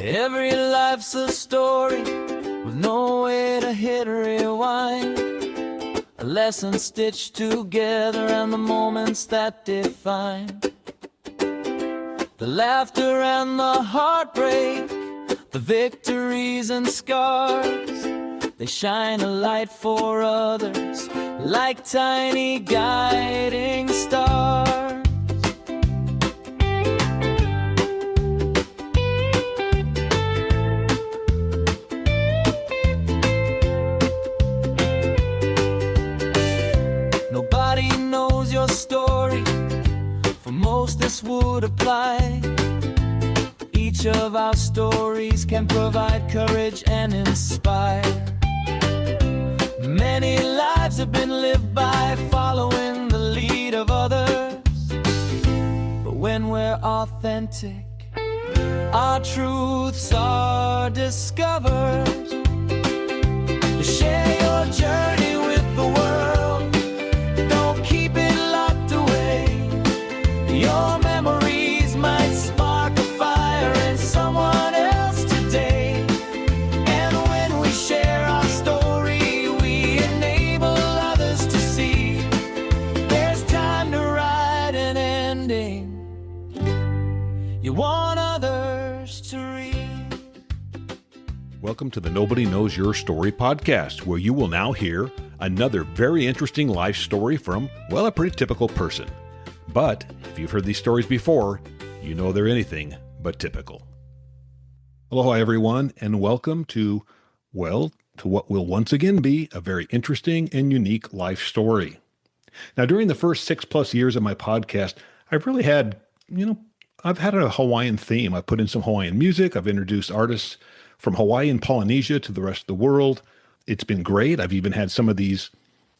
Every life's a story with no way to hit rewind. A lesson stitched together and the moments that define. The laughter and the heartbreak, the victories and scars. They shine a light for others like tiny guiding stars. Nobody knows your story. For most this would apply. Each of our stories can provide courage and inspire. Many lives have been lived by following the lead of others. But when we're authentic, our truths are discovered. Share your journey with the world. Don't keep it locked away. Your memories might spark a fire in someone else today. And when we share our story, we enable others to see there's time to write an ending you want others to read. Welcome to the Nobody Knows Your Story podcast, where you will now hear another very interesting life story from, well, a pretty typical person. But if you've heard these stories before, you know they're anything but typical. Aloha, everyone, and welcome to what will once again be a very interesting and unique life story. Now, during the first 6+ years of my podcast, I've really had, I've had a Hawaiian theme. I've put in some Hawaiian music. I've introduced artists from Hawaii and Polynesia to the rest of the world. It's been great. I've even had some of these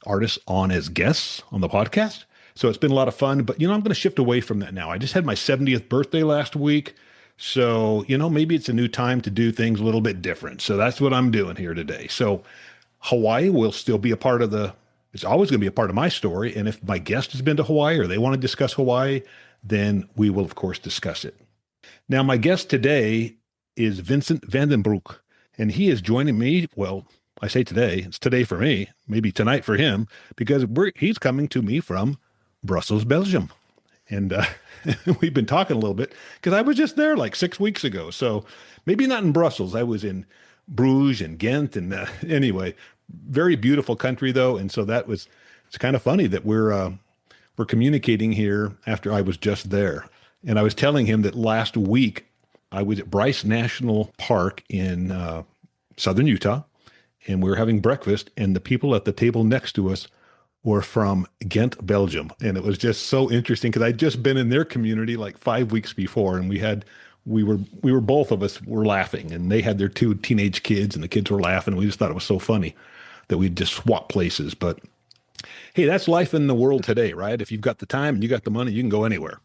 artists on as guests on the podcast. So it's been a lot of fun, but I'm going to shift away from that now. I just had my 70th birthday last week. So, maybe it's a new time to do things a little bit different. So that's what I'm doing here today. So Hawaii will still be it's always going to be a part of my story. And if my guest has been to Hawaii or they want to discuss Hawaii, then we will, of course, discuss it. Now, my guest today is Vincent van den Broeck, and he is joining me. Well, I say today, it's today for me, maybe tonight for him, because he's coming to me from Brussels, Belgium. And we've been talking a little bit because I was just there like 6 weeks ago. So maybe not in Brussels. I was in Bruges and Ghent. And anyway, very beautiful country though. And so it's kind of funny that we're communicating here after I was just there. And I was telling him that last week I was at Bryce National Park in southern Utah, and we were having breakfast, and the people at the table next to us were from Ghent, Belgium. And it was just so interesting because I'd just been in their community like 5 weeks before, and we were both of us were laughing, and they had their 2 teenage kids, and the kids were laughing. We just thought it was so funny that we'd just swap places. But hey, that's life in the world today, right? If you've got the time and you got the money, you can go anywhere.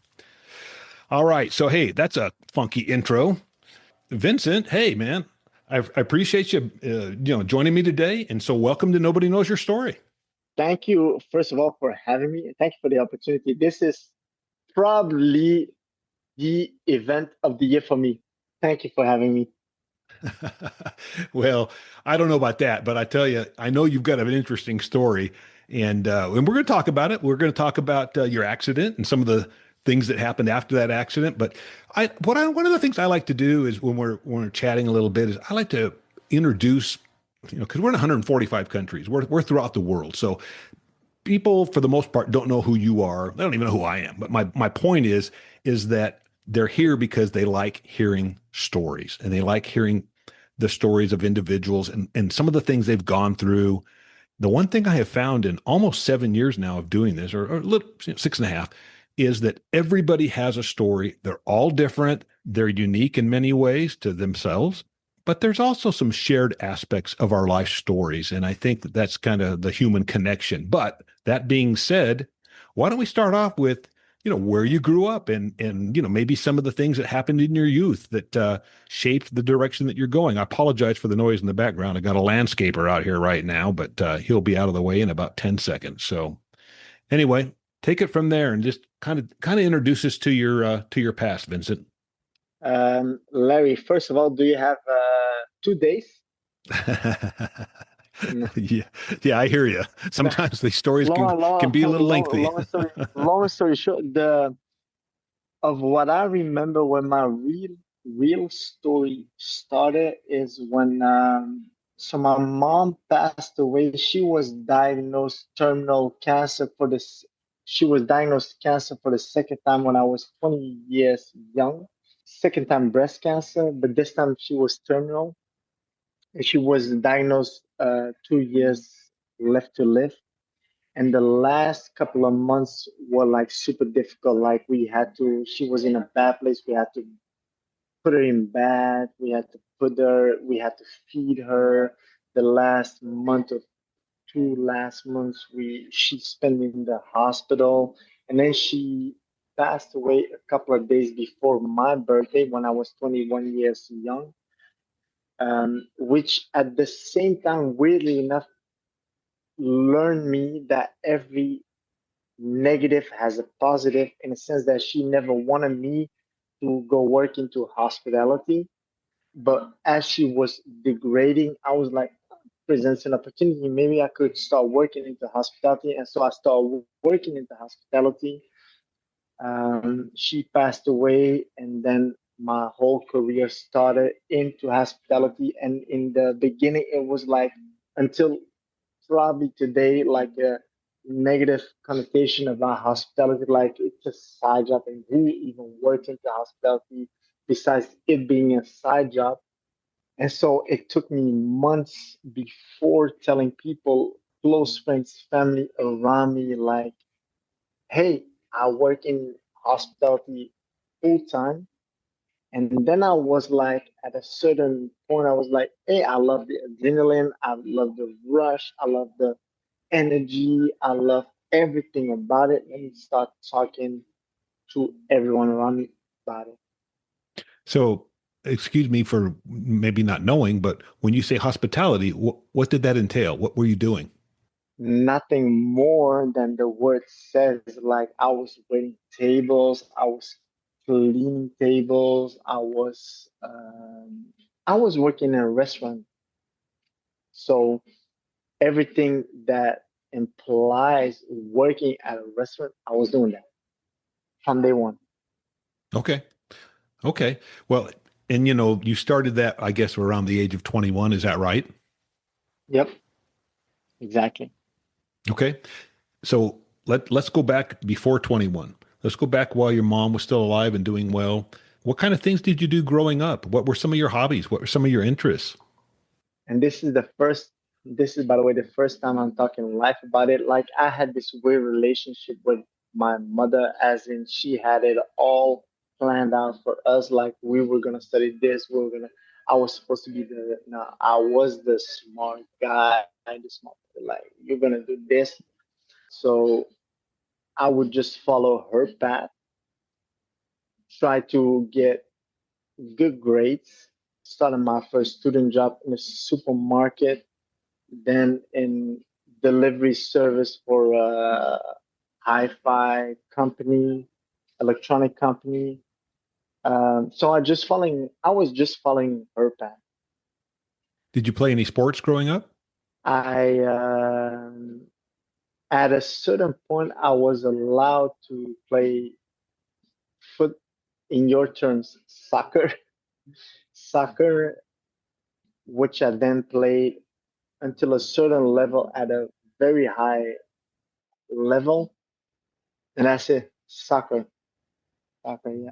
All right. So, hey, that's a funky intro. Vincent, hey, man, I appreciate you, joining me today. And so welcome to Nobody Knows Your Story. Thank you, first of all, for having me. Thank you for the opportunity. This is probably the event of the year for me. Thank you for having me. Well, I don't know about that, but I tell you, I know you've got an interesting story, and we're going to talk about it. We're going to talk about your accident and some of the things that happened after that accident. But one of the things I like to do is when we're chatting a little bit is I like to introduce, because we're in 145 countries, we're throughout the world. So people, for the most part, don't know who you are. They don't even know who I am. But my point is that they're here because they like hearing stories, and they like hearing the stories of individuals and some of the things they've gone through. The one thing I have found in almost 7 years now of doing this, or a little 6.5, is that everybody has a story. They're all different. They're unique in many ways to themselves, but there's also some shared aspects of our life stories. And I think that's kind of the human connection. But that being said, why don't we start off with, where you grew up and maybe some of the things that happened in your youth that shaped the direction that you're going. I apologize for the noise in the background. I got a landscaper out here right now, but he'll be out of the way in about 10 seconds. So anyway, take it from there and just kind of introduce us to your past, Vincent. Larry, first of all, do you have 2 days? No. Yeah, yeah, I hear you. Sometimes these stories can be a little lengthy. Long story short, the of what I remember when my real story started is when so my mom passed away. She was diagnosed terminal cancer for this. She was diagnosed cancer for the second time when I was 20 years young. Second time breast cancer, but this time she was terminal. And she was diagnosed 2 years left to live. And the last couple of months were like super difficult. Like she was in a bad place. We had to put her in bed. We had to feed her. The last month or two last months, she spent in the hospital. And then she passed away a couple of days before my birthday when I was 21 years young. Which at the same time, weirdly enough, learned me that every negative has a positive in a sense that she never wanted me to go work into hospitality. But as she was degrading, I was like, presents an opportunity. Maybe I could start working into hospitality. And so I started working into hospitality. She passed away, and then my whole career started into hospitality. And in the beginning, it was like until probably today like a negative connotation about hospitality, like it's a side job, and who even works into hospitality besides it being a side job. And so it took me months before telling people, close friends, family around me, like, hey, I work in hospitality full time. And then I was like, at a certain point, I was like, hey, I love the adrenaline. I love the rush. I love the energy. I love everything about it. Let me start talking to everyone around me about it. So, excuse me for maybe not knowing, but when you say hospitality, what did that entail? What were you doing? Nothing more than the word says. Like I was waiting tables, I was cleaning tables, I was working in a restaurant. So everything that implies working at a restaurant, I was doing that from day one. Okay. Okay. Well, and you started that, I guess, around the age of 21. Is that right? Yep, exactly. Okay. So let's go back before 21. Let's go back while your mom was still alive and doing well. What kind of things did you do growing up? What were some of your hobbies? What were some of your interests? And this is, by the way, the first time I'm talking life about it. Like, I had this weird relationship with my mother, as in, she had it all planned out for us. Like, we were going to study this, I was supposed to be no, I was the smart guy, the smart, like, you're going to do this. So I would just follow her path, try to get good grades, started my first student job in a supermarket, then in delivery service for a hi-fi company, electronic company. I was just following her path. Did you play any sports growing up? I At a certain point, I was allowed to play foot, in your terms, soccer, soccer, which I then played until a certain level at a very high level, and that's it. Soccer, yeah.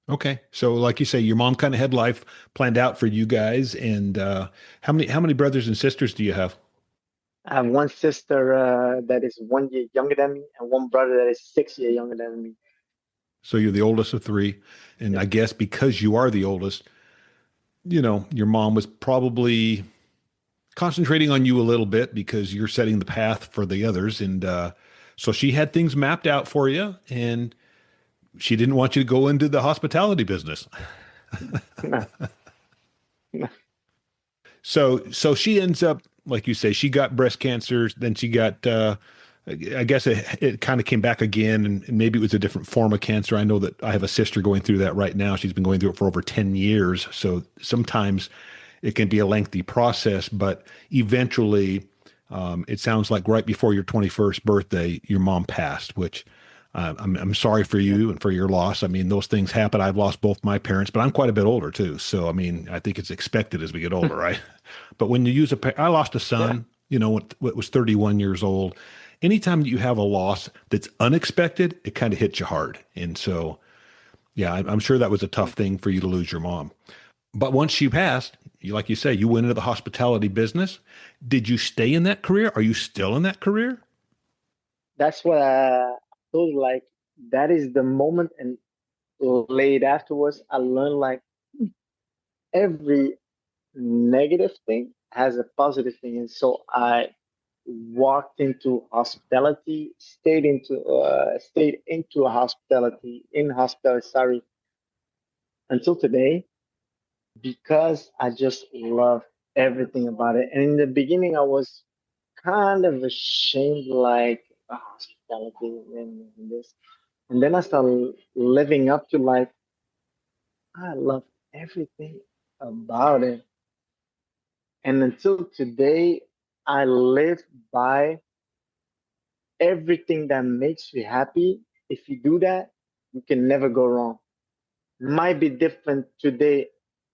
Okay. So like you say, your mom kind of had life planned out for you guys. And how many brothers and sisters do you have? I have one sister that is 1 year younger than me, and one brother that is 6 years younger than me. So you're the oldest of three. And I Yep. guess because you are the oldest, your mom was probably concentrating on you a little bit because you're setting the path for the others. And so she had things mapped out for you, and she didn't want you to go into the hospitality business. No, no. So she ends up, like you say, she got breast cancer, then she got I guess it kind of came back again, and maybe it was a different form of cancer. I know that I have a sister going through that right now. She's been going through it for over 10 years. So sometimes it can be a lengthy process, but eventually, it sounds like right before your 21st birthday, your mom passed, which I'm sorry for Yeah. you and for your loss. I mean, those things happen. I've lost both my parents, but I'm quite a bit older too. So, I mean, I think it's expected as we get older, right? But when you use I lost a Yeah. son, what was 31 years old. Anytime that you have a loss that's unexpected, it kind of hits you hard. And so, yeah, I'm sure that was a tough thing for you to lose your mom. But once she passed, like you say, you went into the hospitality business. Did you stay in that career? Are you still in that career? That's what I told, like, that is the moment. And late afterwards, I learned like every negative thing has a positive thing. And so I walked into hospitality, stayed into hospitality, in hospitality, sorry, until today, because I just love everything about it. And in the beginning, I was kind of ashamed, like, hospitality and this. And then I started living up to, like, I love everything about it. And until today, I live by everything that makes you happy. If you do that, you can never go wrong. Might be different today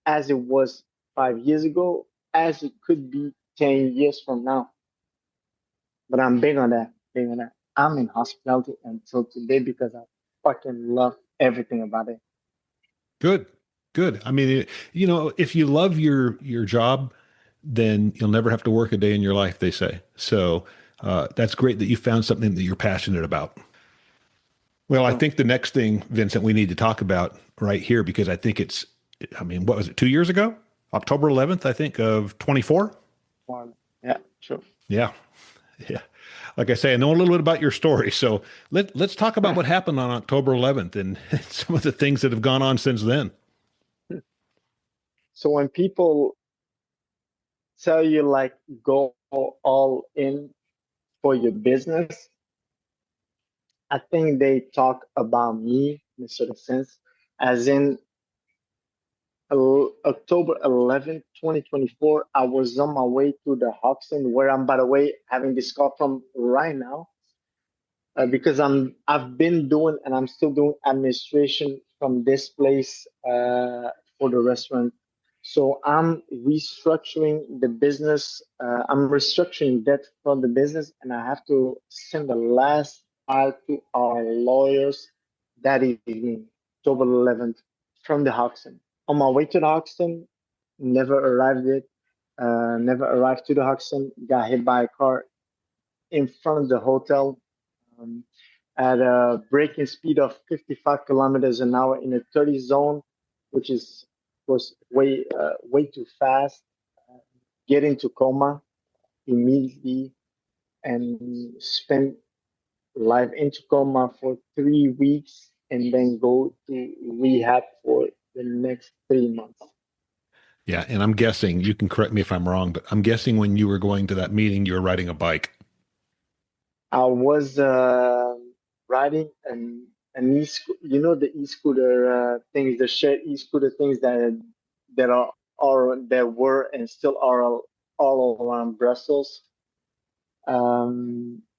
as it was 5 years ago, as it could be 10 years from now. But I'm big on that. Big on that. I'm in hospitality until today because I fucking love everything about it. Good, good. I mean, if you love your job, then you'll never have to work a day in your life, they say. So that's great that you found something that you're passionate about. Well, I So, think the next thing, Vincent, we need to talk about right here because I mean, what was it, 2 years ago? October 11th, I think, of 24? yeah, sure. Yeah. Yeah. Like I say, I know a little bit about your story. So let's talk about what happened on October 11th and some of the things that have gone on since then. So when people tell you, like, go all in for your business, I think they talk about me in a certain sense, as in October 11th, 2024, I was on my way to the Hoxton, where I'm, by the way, having this call from right now, because I've been doing and I'm still doing administration from this place for the restaurant. So I'm restructuring the business. I'm restructuring debt from the business, and I have to send the last file to our lawyers that evening, October 11th, from the Hoxton. On my way to the Hoxton, never arrived it. Never arrived to the Hoxton. Got hit by a car in front of the hotel, um, at a braking speed of 55 kilometers an hour in a 30 zone, which was way too fast. Get into coma immediately and spend life into coma for 3 weeks, and then go to rehab for the next 3 months. Yeah. And I'm guessing, you can correct me if I'm wrong, but I'm guessing when you were going to that meeting, you were riding a bike. I was riding an the e-scooter things, the shared e-scooter things that were and still are all around Brussels,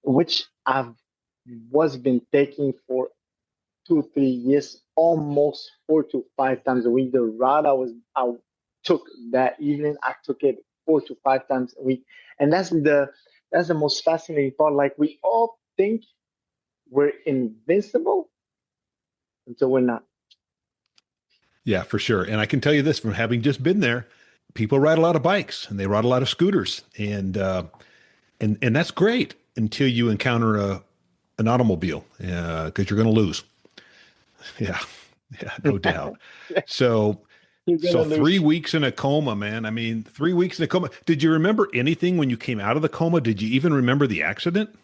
which I've was been taking for 2 3 years, almost 4 to 5 times a week. The route I took that evening, I took it 4 to 5 times a week, and that's the most fascinating part. Like, we all think we're invincible until we're not. Yeah, for sure. And I can tell you this from having just been there, people ride a lot of bikes and they ride a lot of scooters. And that's great until you encounter an automobile, because you're going to lose. Yeah. Yeah, no doubt. So, You're so gonna three lose. weeks in a coma, man. I mean, 3 weeks in a coma. Did you remember anything when you came out of the coma? Did you even remember the accident?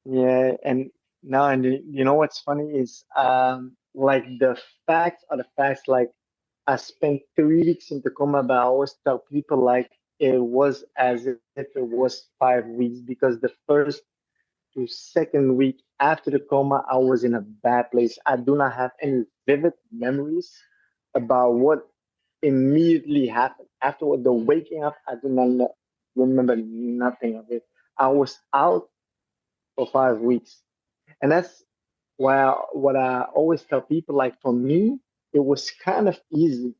Yeah, and now, and you know what's funny is, like, the facts are the facts. Like, I spent 3 weeks in Tacoma, but I always tell people, like, it was as if it was 5 weeks, because the first to second week after the coma, I was in a bad place. I do not have any vivid memories about what immediately happened. Afterward, the waking up, I do not remember nothing of it. I was out for 5 weeks. And that's what I always tell people, like for me, it was kind of easy.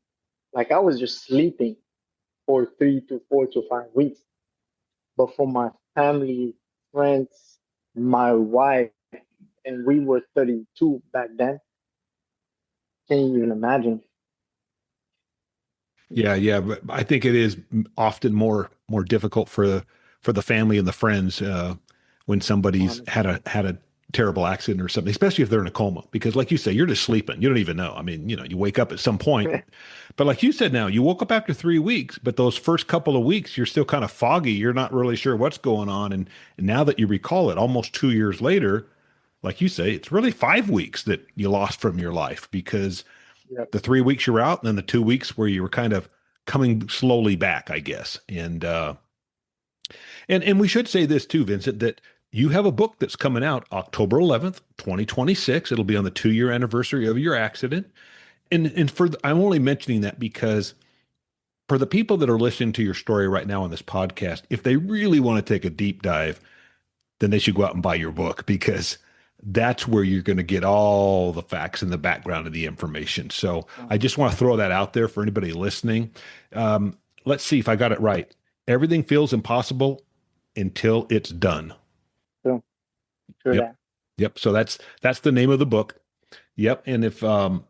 Like I was just sleeping for 3 to 4 to 5 weeks. But for my family, friends, my wife, and we were 32 back then, can't even imagine. Yeah, yeah, but I think it is often more difficult for the family and the friends when somebody's Honestly. had a terrible accident or something, especially if they're in a coma. Because, like you say, you're just sleeping. You don't even know. I mean, you wake up at some point. But like you said, now you woke up after 3 weeks, but those first couple of weeks, you're still kind of foggy. You're not really sure what's going on. And now that you recall it, almost 2 years later, like you say, it's really 5 weeks that you lost from your life because Yep. the 3 weeks you were out, and then the 2 weeks where you were kind of coming slowly back, I guess. And we should say this too, Vincent, that you have a book that's coming out October 11th, 2026. It'll be on the 2 year anniversary of your accident. And I'm only mentioning that because for the people that are listening to your story right now on this podcast, if they really want to take a deep dive, then they should go out and buy your book because that's where you're going to get all the facts and the background of the information. So I just want to throw that out there for anybody listening. Let's see if I got it right. Everything feels impossible until it's done. True. True Yep. that. Yep. So that's the name of the book. Yep. And if I'm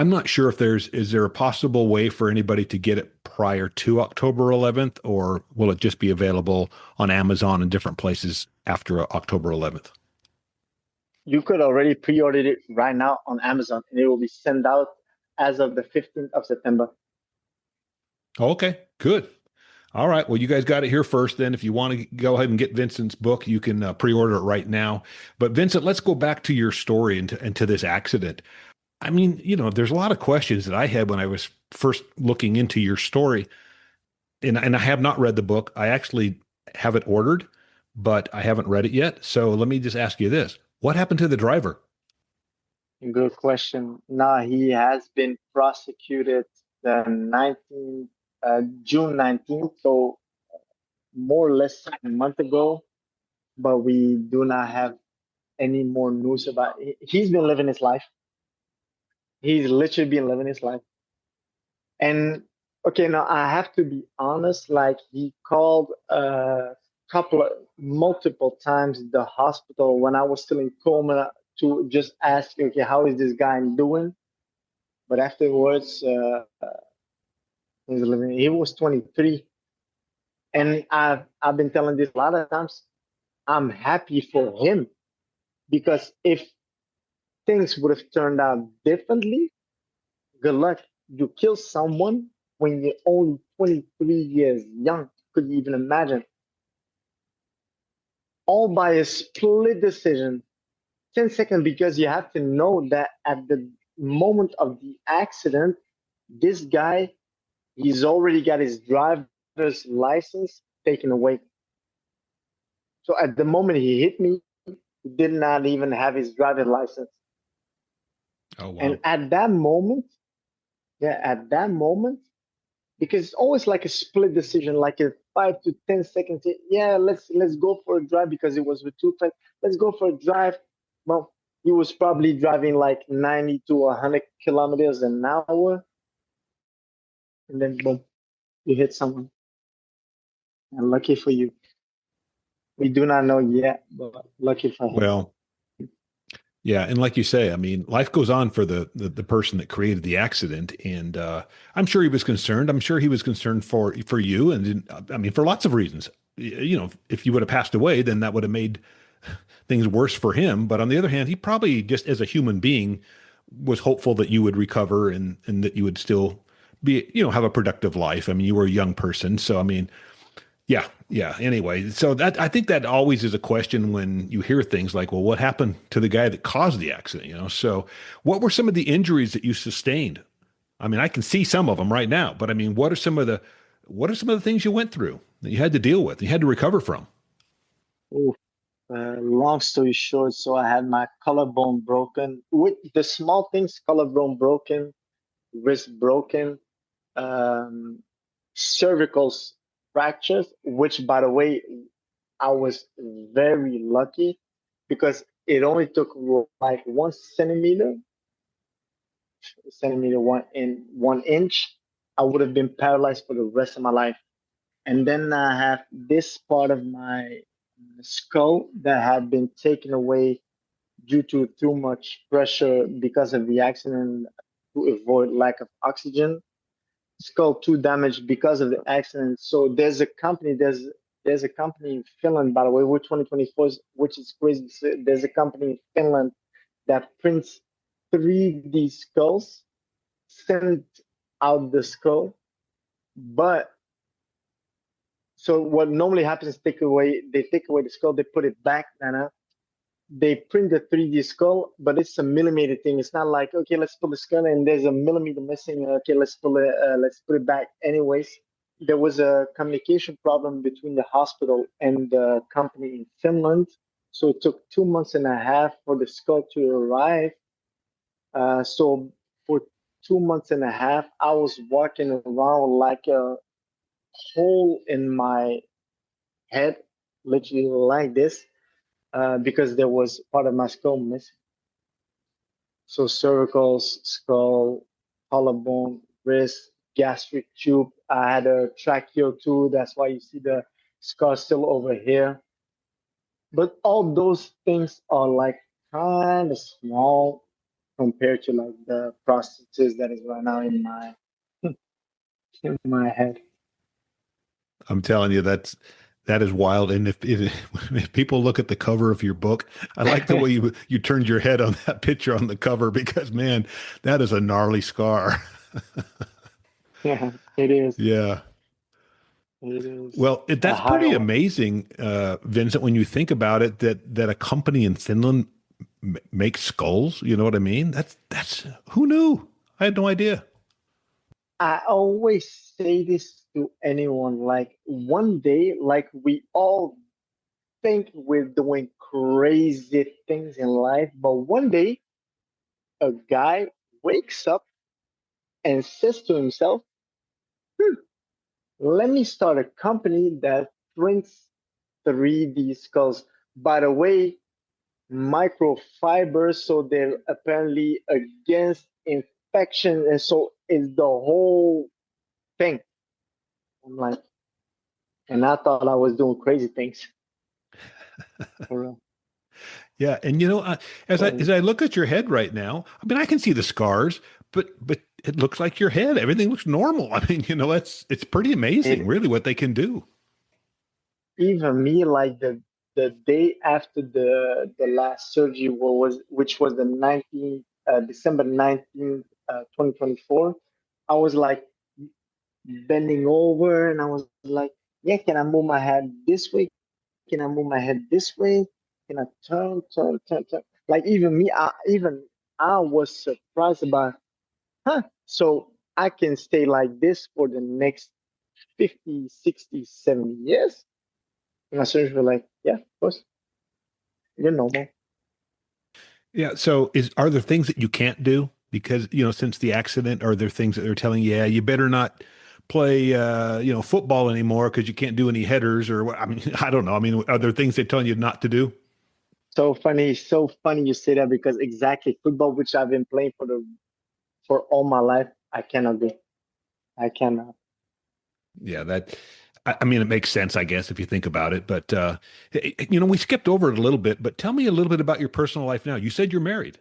not sure if is there a possible way for anybody to get it prior to October 11th, or will it just be available on Amazon and different places after October 11th? You could already pre-order it right now on Amazon, and it will be sent out as of the 15th of September. Okay, good. All right. Well, you guys got it here first. Then, if you want to go ahead and get Vincent's book, you can pre-order it right now. But Vincent, let's go back to your story and to this accident. I mean, there's a lot of questions that I had when I was first looking into your story, and I have not read the book. I actually have it ordered, but I haven't read it yet. So let me just ask you this: what happened to the driver? Good question. Now he has been prosecuted the 19th, June 19th, so more or less a month ago. But we do not have any more news about it. He's been living his life. He's literally been living his life. And okay, now I have to be honest. Like he called multiple times the hospital when I was still in coma to just ask, okay, how is this guy doing? But afterwards, he's living. He was 23, and I've been telling this a lot of times. I'm happy for him because if things would have turned out differently, good luck. You kill someone when you're only 23 years young. Could you even imagine? All by a split decision. 10 seconds, because you have to know that at the moment of the accident, this guy, he's already got his driver's license taken away. So at the moment he hit me, he did not even have his driver's license. Oh, wow. And at that moment, because it's always like a split decision, like a 5 to 10 seconds. Yeah, let's go for a drive because it was with two friends. Let's go for a drive. Well, he was probably driving like 90 to 100 kilometers an hour, and then boom, you hit someone. And lucky for you, we do not know yet, but lucky for him. Well, yeah, and like you say, I mean, life goes on for the person that created the accident, and I'm sure he was concerned. I'm sure he was concerned for you, and I mean, for lots of reasons. If you would have passed away, then that would have made things worse for him. But on the other hand, he probably just as a human being was hopeful that you would recover and that you would still be, have a productive life. I mean, you were a young person, so I mean, yeah, yeah. Anyway, so that I think that always is a question when you hear things like, "Well, what happened to the guy that caused the accident?" So what were some of the injuries that you sustained? I mean, I can see some of them right now, but I mean, what are some of the things you went through that you had to deal with, you had to recover from? Long story short, so I had my collarbone broken. With the small things, collarbone broken, wrist broken, um, cervical fractures, which, by the way, I was very lucky because it only took like 1 centimeter, 1 inch. I would have been paralyzed for the rest of my life. And then I have this part of my skull that had been taken away due to too much pressure because of the accident to avoid lack of oxygen. Skull too damaged because of the accident. So there's a company in Finland, by the way, with 2024, which is crazy. So there's a company in Finland that prints 3D skulls, send out the skull, but so what normally happens is they take away the skull, they put it back, Nana. They print the 3D skull, but it's a millimeter thing. It's not like, okay, let's pull the skull and there's a millimeter missing. Okay, let's put it back. Anyways, there was a communication problem between the hospital and the company in Finland. So it took 2 months and a half for the skull to arrive. So for 2 months and a half, I was walking around like a hole in my head, literally like this, because there was part of my skull missing. So cervical, skull, collarbone, wrist, gastric tube. I had a tracheal too. That's why you see the scar still over here. But all those things are like kind of small compared to like the prosthesis that is right now in my in my head. I'm telling you, that is wild. And if people look at the cover of your book, I like the way you turned your head on that picture on the cover because man, that is a gnarly scar. Yeah, it is. Yeah. It is Well, a that's high pretty one. amazing, Vincent, when you think about it, that a company in Finland makes skulls. You know what I mean? That's who knew? I had no idea. I always say this to anyone, like one day, like we all think we're doing crazy things in life, but one day a guy wakes up and says to himself, hmm, let me start a company that prints 3D skulls. By the way, microfibers, so they're apparently against infection, and so it's the whole thing. I'm like, and I thought I was doing crazy things. For real. Yeah, and as I So as I look at your head right now, I mean, I can see the scars, but it looks like your head. Everything looks normal. I mean, it's pretty amazing, it really, what they can do. even me like the day after the last surgery which was the 19th December 19th, 2024. I was like bending over and I was like, yeah, can I move my head this way? Can I move my head this way? Can I turn? Like even I was surprised about, huh? So I can stay like this for the next 50, 60, 70 years. And my surgeons were like, yeah, of course, you're normal. Yeah. So are there things that you can't do because, since the accident, are there things that they're telling you, yeah, you better not play, football anymore because you can't do any headers or what? I mean, I don't know. I mean, are there things they're telling you not to do? So funny you say that because exactly football, which I've been playing for all my life, I cannot do. I cannot. Yeah, I mean, it makes sense, I guess, if you think about it. But, we skipped over it a little bit, but tell me a little bit about your personal life now. You said you're married.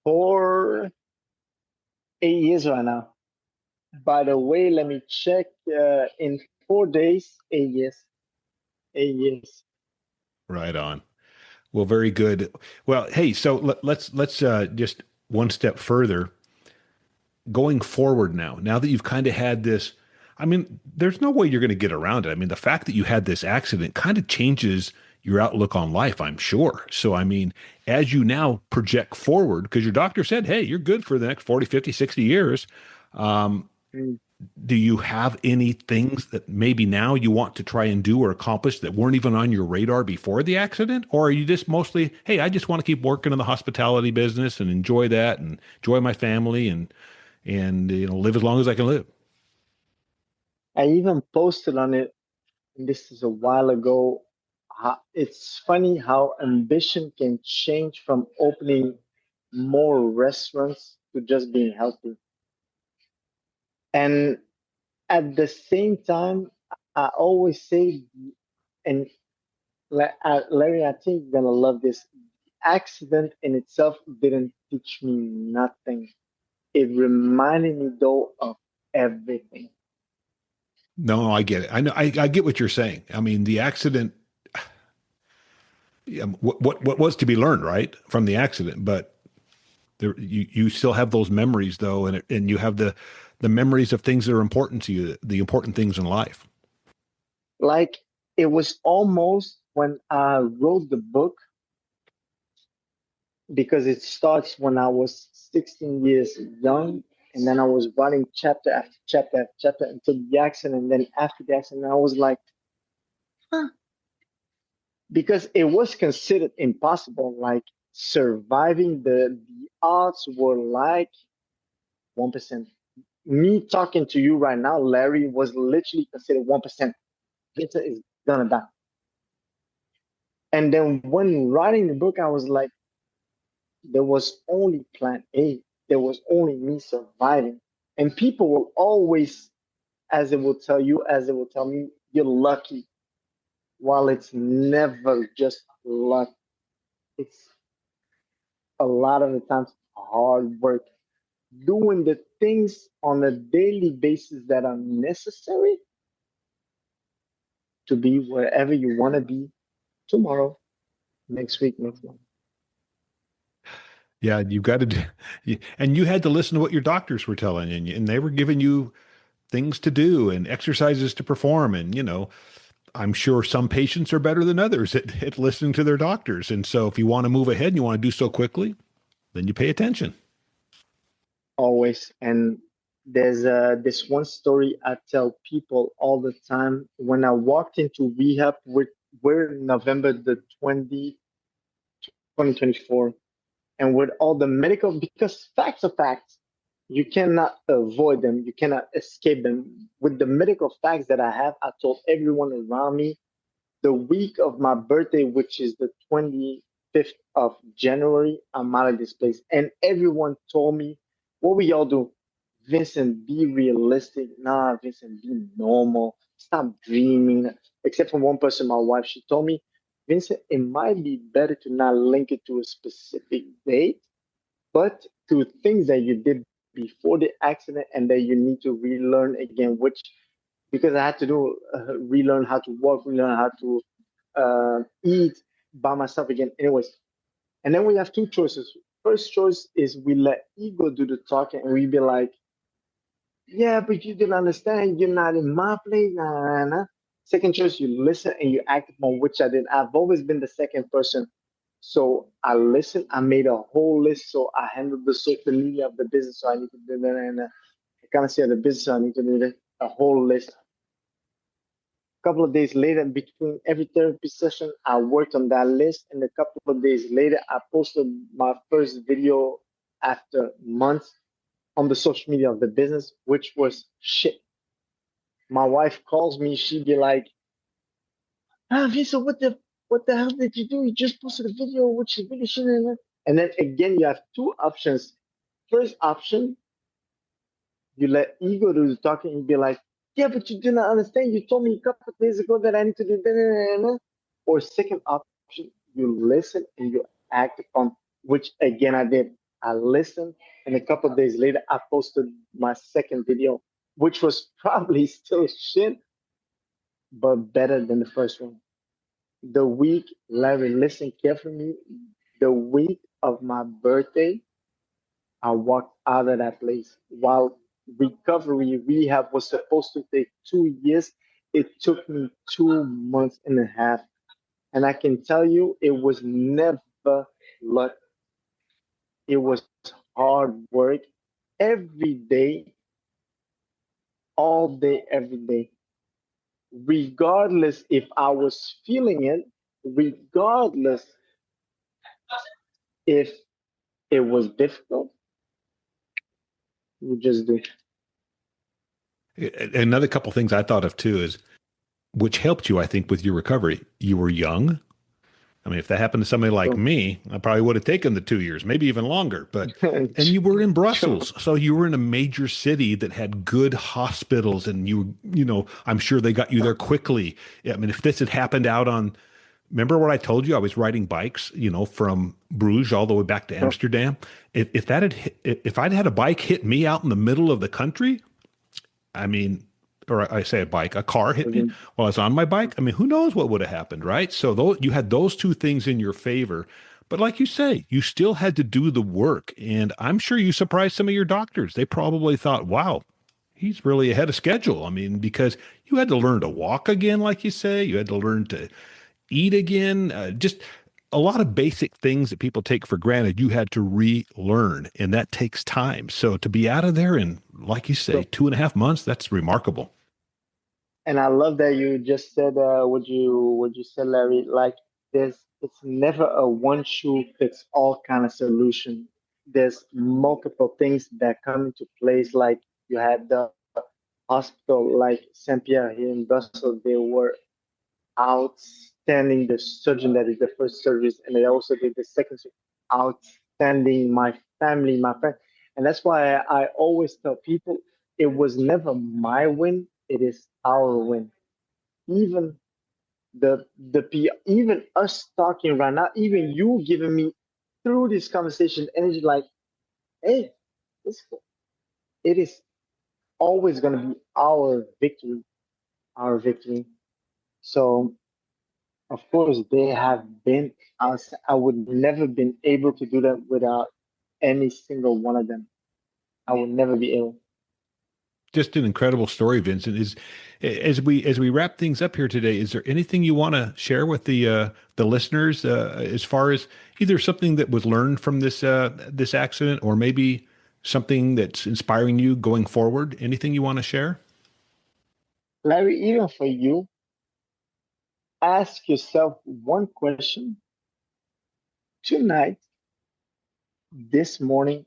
For 8 years right now. By the way, let me check. In 4 days, 8 years. 8 years. Right on. Well, very good. Well, hey, so let's just one step further. Going forward now that you've kind of had this, I mean, there's no way you're going to get around it. I mean, the fact that you had this accident kind of changes your outlook on life, I'm sure. So, I mean, as you now project forward, because your doctor said, hey, you're good for the next 40, 50, 60 years. Um, Mm. do you have any things that maybe now you want to try and do or accomplish that weren't even on your radar before the accident? Or are you just mostly, hey, I just want to keep working in the hospitality business and enjoy that and enjoy my family and live as long as I can live? I even posted on it, and this is a while ago. It's funny how ambition can change from opening more restaurants to just being healthy. And at the same time, I always say, and Larry, I think you're gonna love this. Accident in itself didn't teach me nothing. It reminded me though of everything. No, I get it. I know. I get what you're saying. I mean, the accident. What was to be learned, right, from the accident? But you still have those memories though, and you have the memories of things that are important to you, the important things in life. Like it was almost when I wrote the book, because it starts when I was 16 years young, and then I was writing chapter after chapter after chapter until the accident. And then after the accident, I was like, huh, because it was considered impossible. Like surviving, the odds were like 1%. Me talking to you right now, Larry, was literally considered 1%. Vincent is gonna die. And then when writing the book, I was like, there was only plan A. There was only me surviving. And people will always, as they will tell you, as they will tell me, you're lucky. While it's never just luck, it's a lot of the times hard work, doing the things on a daily basis that are necessary to be wherever you want to be tomorrow, next week, next month. Yeah, you've got to do, and you had to listen to what your doctors were telling you, and they were giving you things to do and exercises to perform. And, I'm sure some patients are better than others at listening to their doctors. And so if you want to move ahead and you want to do so quickly, then you pay attention. Always. And there's this one story I tell people all the time. When I walked into rehab, we're November the 2024, and with all the medical, because facts are facts, you cannot avoid them, you cannot escape them. With the medical facts that I have, I told everyone around me the week of my birthday, which is the 25th of January, I'm out of this place. And everyone told me, what will y'all do? Vincent, be realistic. Nah, Vincent, be normal. Stop dreaming. Except for one person, my wife, she told me, Vincent, it might be better to not link it to a specific date, but to things that you did before the accident and that you need to relearn again, which because I had to do relearn how to walk, relearn how to eat by myself again. Anyways, and then we have two choices. First choice is we let ego do the talking, and we be like, "Yeah, but you didn't understand. You're not in my place." Nah, nah, nah. Second choice, you listen and you act upon, which I did. I've always been the second person. So I listened. I made a whole list. So I handled the social media of the business. So I need to do that, and I kind of see the business. So I need to do that. A whole list. Couple of days later, between every therapy session, I worked on that list. And a couple of days later, I posted my first video after months on the social media of the business, which was shit. My wife calls me, she'd be like, "Ah, Visa, what the hell did you do? You just posted a video, which is really shit." And then again, you have two options. First option, you let ego do the talking and be like, yeah, but you do not understand. You told me a couple of days ago that I need to do that. Or second option, you listen and you act upon, which again I did. I listened, and a couple of days later, I posted my second video, which was probably still shit, but better than the first one. The week, Larry, listen carefully. The week of my birthday, I walked out of that place. While recovery rehab was supposed to take 2 years, it took me 2 months and a half. And I can tell you, it was never luck. It was hard work. Every day all day, every day, regardless if I was feeling it, regardless if it was difficult, we just do. Another couple things I thought of too is which helped you, I think, with your recovery. You were young. I mean, if that happened to somebody like True. me, I probably would have taken the 2 years, maybe even longer. And you were in True. Brussels, so you were in a major city that had good hospitals, and I'm sure they got you there quickly. I mean, if this had happened out on, remember what I told you? I was riding bikes, from Bruges all the way back to True. Amsterdam. If that had, if I'd had a bike hit me out in the middle of the country, I mean, or I say a car hit me Within- while I was on my bike. I mean, who knows what would have happened, right? So you had those two things in your favor. But like you say, you still had to do the work. And I'm sure you surprised some of your doctors. They probably thought, wow, he's really ahead of schedule. I mean, because you had to learn to walk again, like you say, you had to learn to eat again, just a lot of basic things that people take for granted, you had to relearn, and that takes time. So to be out of there in, like you say, True. 2.5 months, that's remarkable. And I love that you just said what you said, Larry. Like it's never a one shoe fits all kind of solution. There's multiple things that come into place. Like you had the hospital, like Saint Pierre here in Brussels, they were outstanding. The surgeon that is the first service, and they also did the second surgery. Outstanding. My family, my friend, and that's why I always tell people it was never my win. It is our win. Even even us talking right now, even you giving me through this conversation energy, like, hey, it's, it is always going to be our victory, our victory. So of course, they have been us. I would never been able to do that without any single one of them. I would never be able. Just an incredible story, Vincent. Is as we wrap things up here today, is there anything you want to share with the listeners as far as either something that was learned from this accident, or maybe something that's inspiring you going forward? Anything you want to share? Larry, even for you, ask yourself one question tonight, this morning,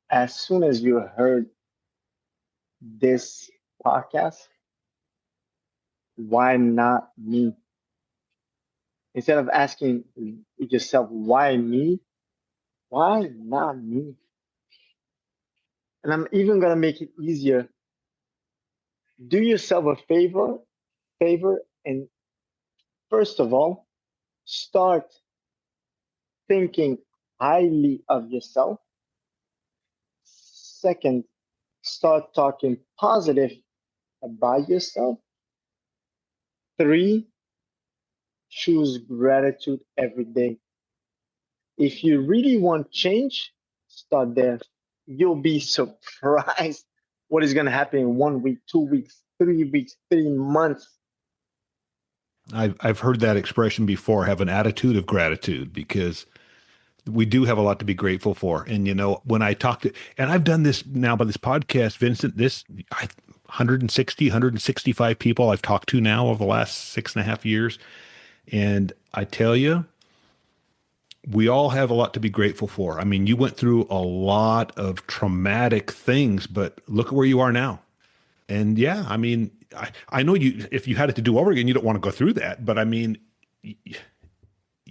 as soon as you heard this podcast, why not me? Instead of asking yourself, why me? Why not me? And I'm even gonna make it easier. Do yourself a favor, and first of all, start thinking highly of yourself. Second, start talking positive about yourself. Three, choose gratitude every day. If you really want change, start there. You'll be surprised what is going to happen in 1 week, 2 weeks, 3 weeks, 3 months. I've heard that expression before. Have an attitude of gratitude, because we do have a lot to be grateful for. And when I talk to, and I've done this now by this podcast, Vincent, 160, 165 people I've talked to now over the last 6.5 years. And I tell you, we all have a lot to be grateful for. I mean, you went through a lot of traumatic things, but look at where you are now. And yeah, I mean, I know if you had it to do over again, you don't want to go through that. But I mean, like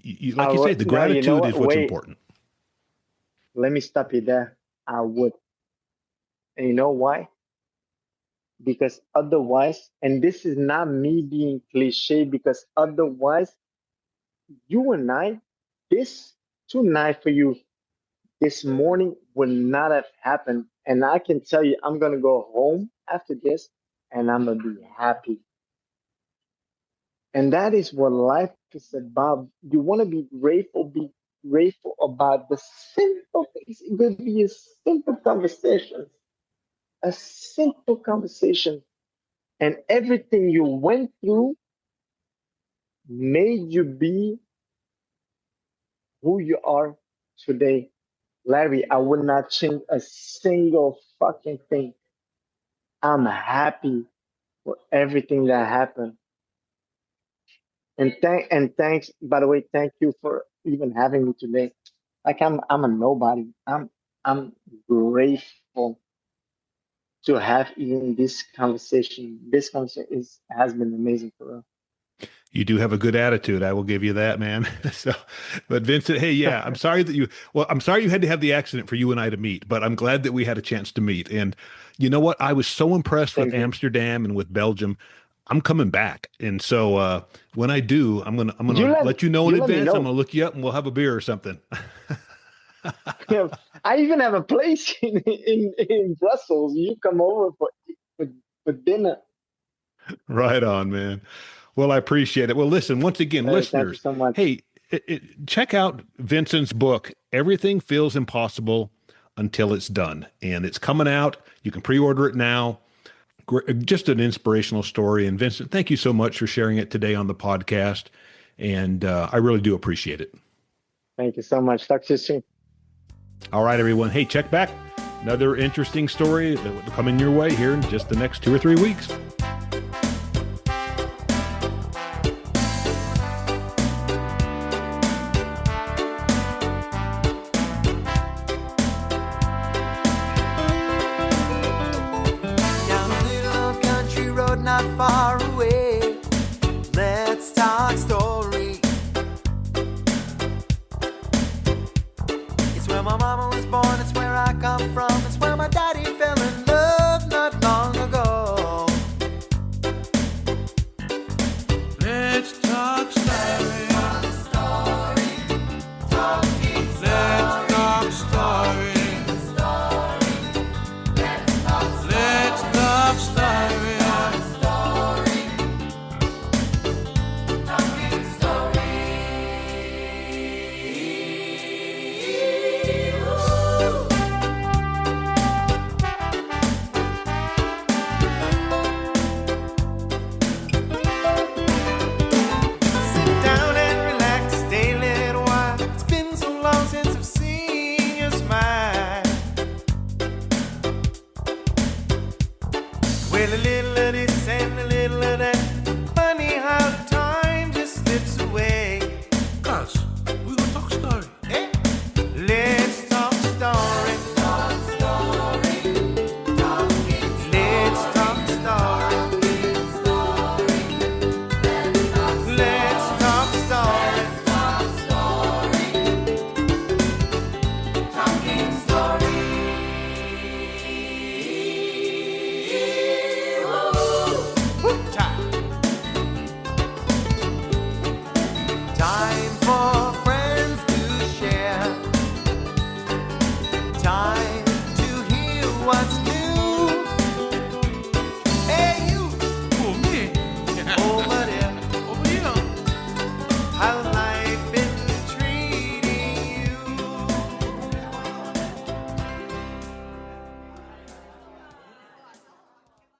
you say, the Now, you know gratitude what? is what's Wait, important. let me stop you there. I would. And you know why? Because otherwise, and this is not me being cliche, because otherwise, you and I, this tonight for you, this morning would not have happened. And I can tell you, I'm going to go home after this and I'm going to be happy. And that is what life is about. You want to be grateful about the simple things. It could be a simple conversation, a simple conversation. And everything you went through made you be who you are today. Larry, I would not change a single fucking thing. I'm happy for everything that happened. And thanks, by the way, thank you for even having me today. Like I'm a nobody. I'm grateful to have even this conversation. This conversation has been amazing for us. You do have a good attitude. I will give you that, man. So, but Vincent, hey, yeah, I'm sorry you had to have the accident for you and I to meet, but I'm glad that we had a chance to meet. And you know what? I was so impressed Same with here. Amsterdam and with Belgium. I'm coming back. And so, when I do, I'm gonna let you know in You let me advance. I'm know. gonna look you up and we'll have a beer or something. I even have a place in Brussels. You come over for, for dinner. Right on, man. Well, I appreciate it. Well, listen, once again, Hey, thank you listeners, so much. hey, check out Vincent's book, Everything Feels Impossible Until It's Done. And it's coming out. You can pre-order it now. Just an inspirational story. And Vincent, thank you so much for sharing it today on the podcast. And I really do appreciate it. Thank you so much. Talk to you soon. All right, everyone. Hey, check back. Another interesting story that will come in your way here in just the next 2 or 3 weeks. Down a little country road not far